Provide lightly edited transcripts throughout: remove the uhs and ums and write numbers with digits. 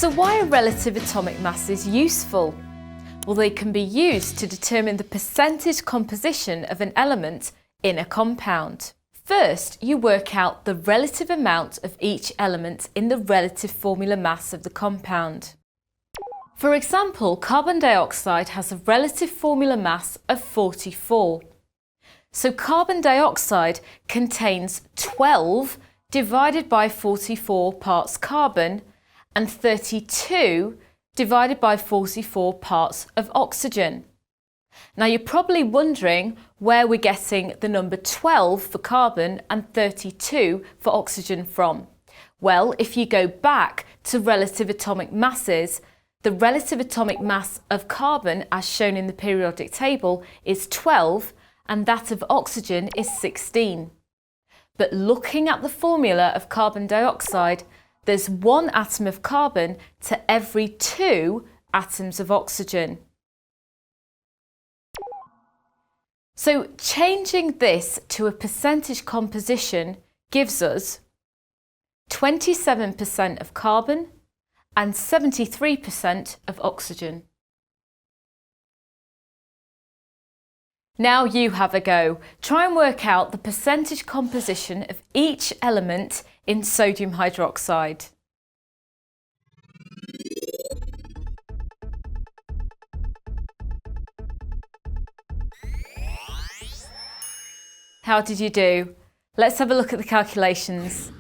So why are relative atomic masses useful? Well, they can be used to determine the percentage composition of an element in a compound. First, you work out the relative amount of each element in the relative formula mass of the compound. For example, carbon dioxide has a relative formula mass of 44. So carbon dioxide contains 12 divided by 44 parts carbon and 32 divided by 44 parts of oxygen. Now you're probably wondering where we're getting the number 12 for carbon and 32 for oxygen from. Well, if you go back to relative atomic masses, the relative atomic mass of carbon, as shown in the periodic table, is 12 and that of oxygen is 16. But looking at the formula of carbon dioxide, there's 1 atom of carbon to every 2 atoms of oxygen. So changing this to a percentage composition gives us 27% of carbon and 73% of oxygen. Now you have a go. Try and work out the percentage composition of each element in sodium hydroxide. How did you do? Let's have a look at the calculations.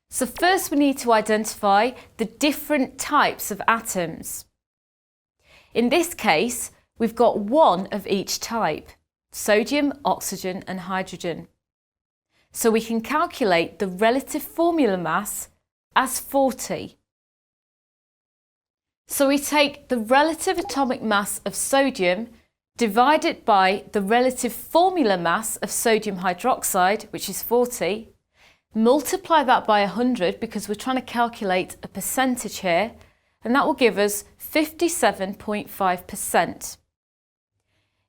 So first we need to identify the different types of atoms. In this case, we've got 1 of each type: sodium, oxygen and hydrogen. So we can calculate the relative formula mass as 40. So we take the relative atomic mass of sodium, divide it by the relative formula mass of sodium hydroxide, which is 40, multiply that by 100 because we're trying to calculate a percentage here, and that will give us 57.5%.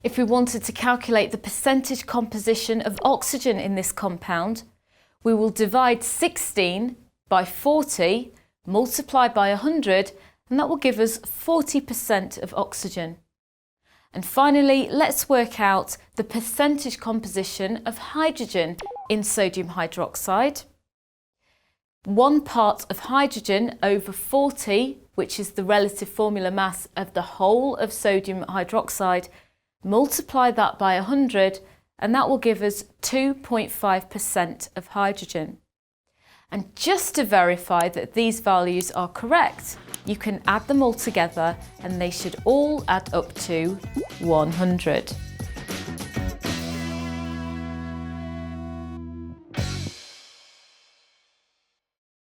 If we wanted to calculate the percentage composition of oxygen in this compound, we will divide 16 by 40, multiply by 100, and that will give us 40% of oxygen. And finally, let's work out the percentage composition of hydrogen in sodium hydroxide. 1 part of hydrogen over 40, which is the relative formula mass of the whole of sodium hydroxide, multiply that by 100, and that will give us 2.5% of hydrogen. And just to verify that these values are correct, you can add them all together and they should all add up to 100.